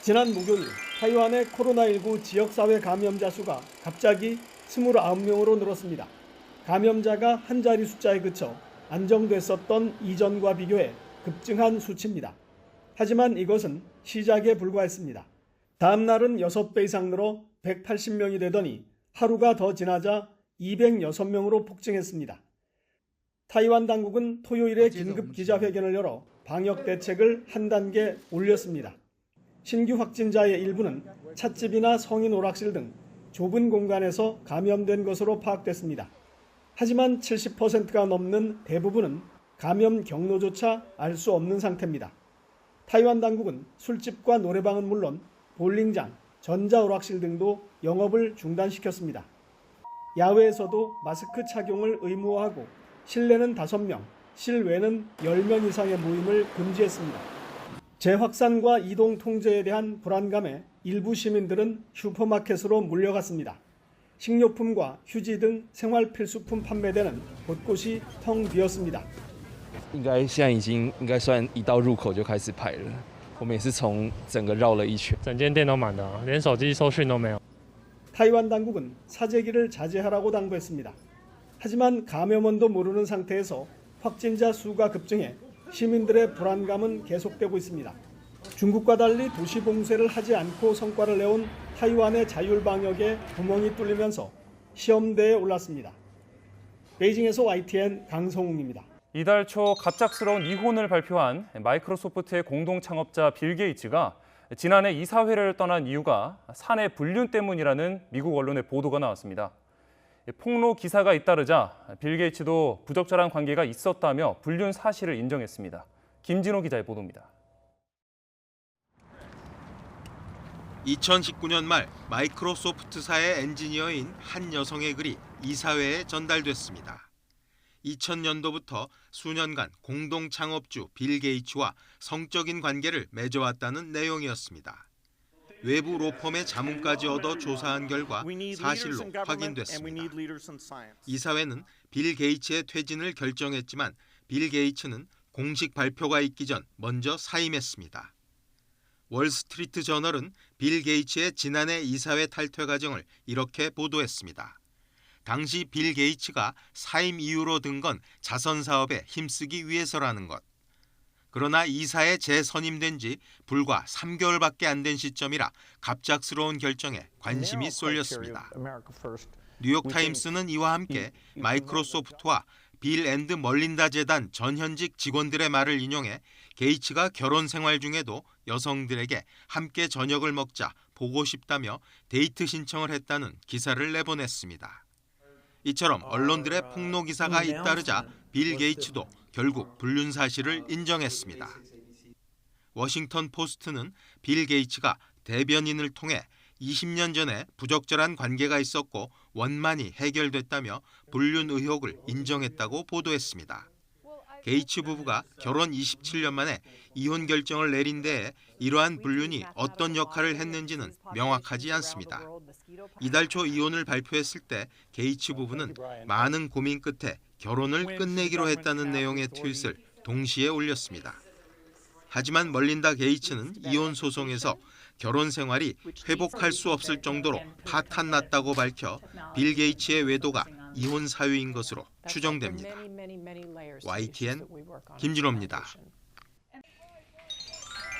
지난 목요일 타이완의 코로나19 지역사회 감염자 수가 갑자기 29명으로 늘었습니다. 감염자가 한 자리 숫자에 그쳐 안정됐었던 이전과 비교해 급증한 수치입니다. 하지만 이것은 시작에 불과했습니다. 다음 날은 6배 이상 늘어 180명이 되더니 하루가 더 지나자 206명으로 폭증했습니다. 타이완 당국은 토요일에 긴급 기자회견을 열어 방역 대책을 한 단계 올렸습니다. 신규 확진자의 일부는 찻집이나 성인 오락실 등 좁은 공간에서 감염된 것으로 파악됐습니다. 하지만 70%가 넘는 대부분은 감염 경로조차 알 수 없는 상태입니다. 타이완 당국은 술집과 노래방은 물론 볼링장, 전자오락실 등도 영업을 중단시켰습니다. 야외에서도 마스크 착용을 의무화하고 실내는 5명, 실외는 10명 이상의 모임을 금지했습니다. 재확산과 이동 통제에 대한 불안감에 일부 시민들은 슈퍼마켓으로 몰려갔습니다. 식료품과 휴지 등 생활 필수품 판매대는 곳곳이 텅 비었습니다. 应该现在已经应该算一到入口就开始排了，我们也是从整个绕了一圈，整间店都满的，连手机收讯都没有。 타이완 당국은 사재기를 자제하라고 당부했습니다. 하지만 감염원도 모르는 상태에서 확진자 수가 급증해 시민들의 불안감은 계속되고 있습니다. 중국과 달리 도시 봉쇄를 하지 않고 성과를 내온 타이완의 자율방역에 구멍이 뚫리면서 시험대에 올랐습니다. 베이징에서 YTN 강성웅입니다. 이달 초 갑작스러운 이혼을 발표한 마이크로소프트의 공동 창업자 빌 게이츠가 지난해 이사회를 떠난 이유가 사내 불륜 때문이라는 미국 언론의 보도가 나왔습니다. 폭로 기사가 잇따르자 빌 게이츠도 부적절한 관계가 있었다며 불륜 사실을 인정했습니다. 김진호 기자의 보도입니다. 2019년 말 마이크로소프트사의 엔지니어인 한 여성의 글이 이사회에 전달됐습니다. 2000년도부터 수년간 공동 창업주 빌 게이츠와 성적인 관계를 맺어왔다는 내용이었습니다. 외부 로펌의 자문까지 얻어 조사한 결과 사실로 확인됐습니다. 이사회는 빌 게이츠의 퇴진을 결정했지만 빌 게이츠는 공식 발표가 있기 전 먼저 사임했습니다. 월스트리트 저널은 빌 게이츠의 지난해 이사회 탈퇴 과정을 이렇게 보도했습니다. 당시 빌 게이츠가 사임 이유로 든 건 자선 사업에 힘쓰기 위해서라는 것. 그러나 이사에 재선임된 지 불과 3개월밖에 안 된 시점이라 갑작스러운 결정에 관심이 쏠렸습니다. 뉴욕타임스는 이와 함께 마이크로소프트와 빌 앤드 멀린다 재단 전현직 직원들의 말을 인용해 게이츠가 결혼 생활 중에도 여성들에게 함께 저녁을 먹자 보고 싶다며 데이트 신청을 했다는 기사를 내보냈습니다. 이처럼 언론들의 폭로 기사가 잇따르자 빌 게이츠도 결국 불륜 사실을 인정했습니다. 워싱턴 포스트는 빌 게이츠가 대변인을 통해 20년 전에 부적절한 관계가 있었고 원만히 해결됐다며 불륜 의혹을 인정했다고 보도했습니다. 게이츠 부부가 결혼 27년 만에 이혼 결정을 내린 데에 이러한 불륜이 어떤 역할을 했는지는 명확하지 않습니다. 이달 초 이혼을 발표했을 때 게이츠 부부는 많은 고민 끝에 결혼을 끝내기로 했다는 내용의 트윗을 동시에 올렸습니다. 하지만 멀린다 게이츠는 이혼 소송에서 결혼 생활이 회복할 수 없을 정도로 파탄났다고 밝혀 빌 게이츠의 외도가 이혼 사유인 것으로 추정됩니다. YTN 김진호입니다.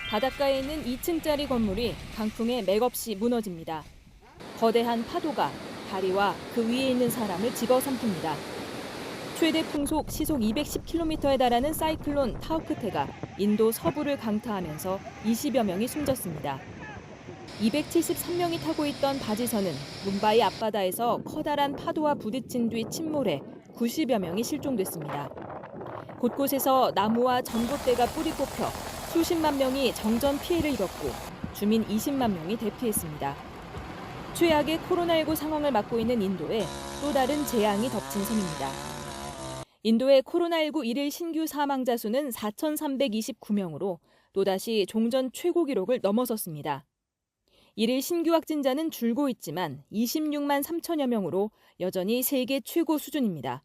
바닷가에 있는 2층짜리 건물이 강풍에 맥없이 무너집니다. 거대한 파도가 다리와 그 위에 있는 사람을 집어삼킵니다. 최대 풍속 시속 210km에 달하는 사이클론 타우크테가 인도 서부를 강타하면서 20여 명이 숨졌습니다. 273명이 타고 있던 바지선은 뭄바이 앞바다에서 커다란 파도와 부딪힌 뒤 침몰해 90여 명이 실종됐습니다. 곳곳에서 나무와 전봇대가 뿌리 뽑혀 수십만 명이 정전 피해를 입었고 주민 20만 명이 대피했습니다. 최악의 코로나19 상황을 맞고 있는 인도에 또 다른 재앙이 덮친 셈입니다. 인도의 코로나19 일일 신규 사망자 수는 4,329명으로 또다시 종전 최고 기록을 넘어섰습니다. 일일 신규 확진자는 줄고 있지만 26만 3천여 명으로 여전히 세계 최고 수준입니다.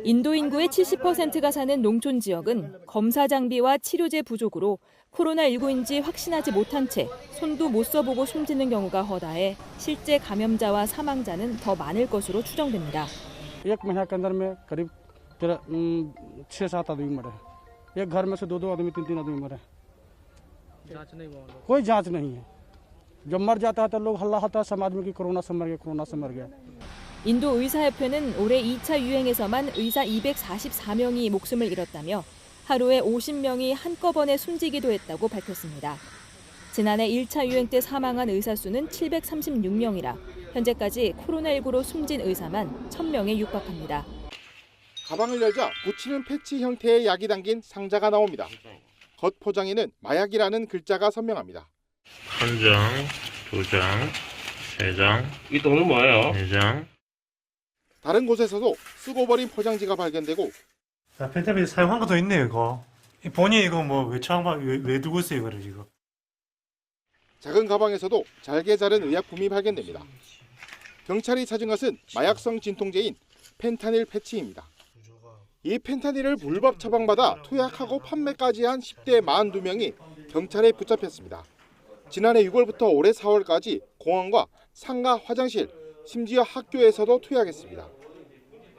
인도 인구의 70%가 사는 농촌 지역은 검사 장비와 치료제 부족으로 코로나19인지 확신하지 못한 채 손도 못 써보고 숨지는 경우가 허다해 실제 감염자와 사망자는 더 많을 것으로 추정됩니다. एक महीना के अंदर में करीब 6-7 आदमी मरे। एक घर में से 2 आदमी 3 आदमी मरे। कोई जांच नहीं है। जब मर जाता है तो लोग हल्ला होता है समाज में कि कोरोना से मर गया, कोरोना से मर गया। 인도 의사협회는 올해 2차 유행에서만 의사 244명이 목숨을 잃었다며 하루에 50명이 한꺼번에 숨지기도 했다고 밝혔습니다. 지난해 1차 유행 때 사망한 의사 수는 736명이라 현재까지 코로나19로 숨진 의사만 1000명에 육박합니다. 가방을 열자 묻히는 패치 형태의 약이 담긴 상자가 나옵니다. 겉 포장에는 마약이라는 글자가 선명합니다. 한 장, 2장, 3장. 이 돈은 뭐예요? 4장. 다른 곳에서도 쓰고 버린 포장지가 발견되고 펜타밀 사용한 것도 있네요, 이거. 본인이 이거 뭐 왜 두고 있어요, 이거를 지금. 작은 가방에서도 잘게 자른 의약품이 발견됩니다. 경찰이 찾은 것은 마약성 진통제인 펜타닐 패치입니다. 이 펜타닐을 불법 처방받아 투약하고 판매까지 한 10대 42명이 경찰에 붙잡혔습니다. 지난해 6월부터 올해 4월까지 공항과 상가, 화장실, 심지어 학교에서도 투약했습니다.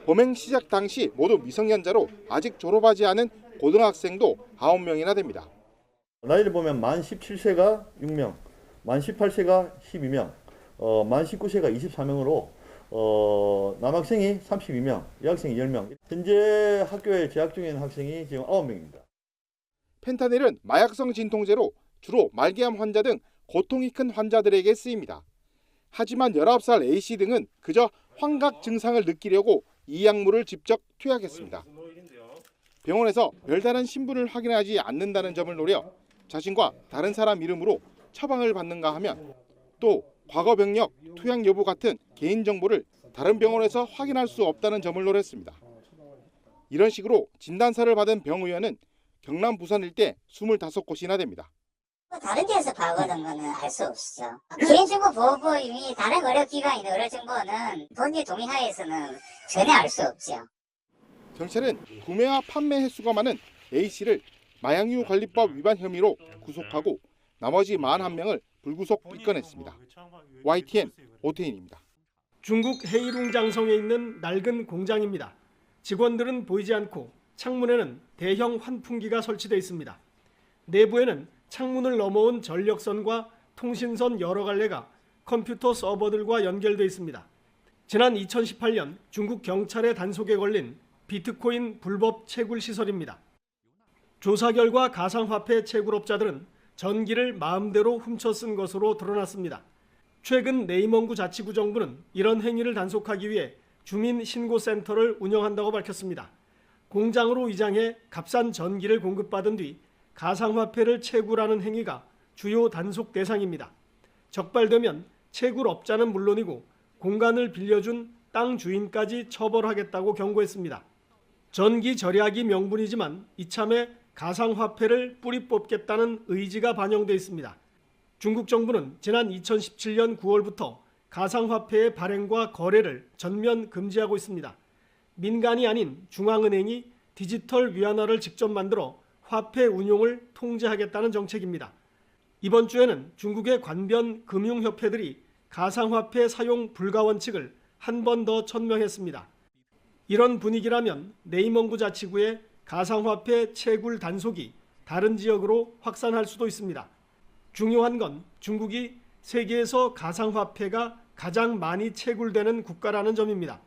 범행 시작 당시 모두 미성년자로 아직 졸업하지 않은 고등학생도 9명이나 됩니다. 나이를 보면 만 17세가 6명, 만 18세가 12명, 만 19세가 24명으로 남학생이 32명, 여학생이 10명. 현재 학교에 재학 중인 학생이 지금 9명입니다. 펜타닐은 마약성 진통제로 주로 말기암 환자 등 고통이 큰 환자들에게 쓰입니다. 하지만 19살 A씨 등은 그저 환각 증상을 느끼려고 이 약물을 직접 투약했습니다. 병원에서 별다른 신분을 확인하지 않는다는 점을 노려 자신과 다른 사람 이름으로 처방을 받는가 하면 또 과거 병력, 투약 여부 같은 개인정보를 다른 병원에서 확인할 수 없다는 점을 노렸습니다. 이런 식으로 진단서를 받은 병의원은 경남 부산 일대 25곳이나 됩니다. 다른 데서 파악하는 거는 알 수 없죠. 개인정보 보호법이 다른 의료기관이나 의료정보는 본인 동의하에서는 전혀 알 수 없죠. 경찰은 구매와 판매 횟수가 많은 A씨를 마약류 관리법 위반 혐의로 구속하고 나머지 41명을 불구속 입건했습니다. YTN 오태인입니다. 중국 헤이룽 장성에 있는 낡은 공장입니다. 직원들은 보이지 않고 창문에는 대형 환풍기가 설치되어 있습니다. 내부에는 창문을 넘어온 전력선과 통신선 여러 갈래가 컴퓨터 서버들과 연결되어 있습니다. 지난 2018년 중국 경찰의 단속에 걸린 비트코인 불법 채굴 시설입니다. 조사 결과 가상화폐 채굴업자들은 전기를 마음대로 훔쳐 쓴 것으로 드러났습니다. 최근 내이멍구 자치구 정부는 이런 행위를 단속하기 위해 주민신고센터를 운영한다고 밝혔습니다. 공장으로 위장해 값싼 전기를 공급받은 뒤 가상화폐를 채굴하는 행위가 주요 단속 대상입니다. 적발되면 채굴업자는 물론이고 공간을 빌려준 땅 주인까지 처벌하겠다고 경고했습니다. 전기 절약이 명분이지만 이참에 가상화폐를 뿌리 뽑겠다는 의지가 반영돼 있습니다. 중국 정부는 지난 2017년 9월부터 가상화폐의 발행과 거래를 전면 금지하고 있습니다. 민간이 아닌 중앙은행이 디지털 위안화를 직접 만들어 화폐 운용을 통제하겠다는 정책입니다. 이번 주에는 중국의 관변 금융협회들이 가상화폐 사용 불가 원칙을 한 번 더 천명했습니다. 이런 분위기라면 내이멍구 자치구의 가상화폐 채굴 단속이 다른 지역으로 확산할 수도 있습니다. 중요한 건 중국이 세계에서 가상화폐가 가장 많이 채굴되는 국가라는 점입니다.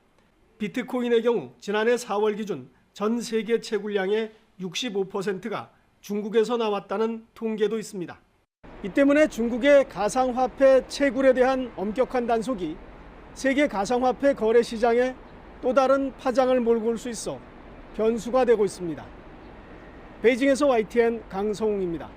비트코인의 경우 지난해 4월 기준 전 세계 채굴량의 65%가 중국에서 나왔다는 통계도 있습니다. 이 때문에 중국의 가상화폐 채굴에 대한 엄격한 단속이 세계 가상화폐 거래 시장에 또 다른 파장을 몰고 올 수 있어 변수가 되고 있습니다. 베이징에서 YTN 강성웅입니다.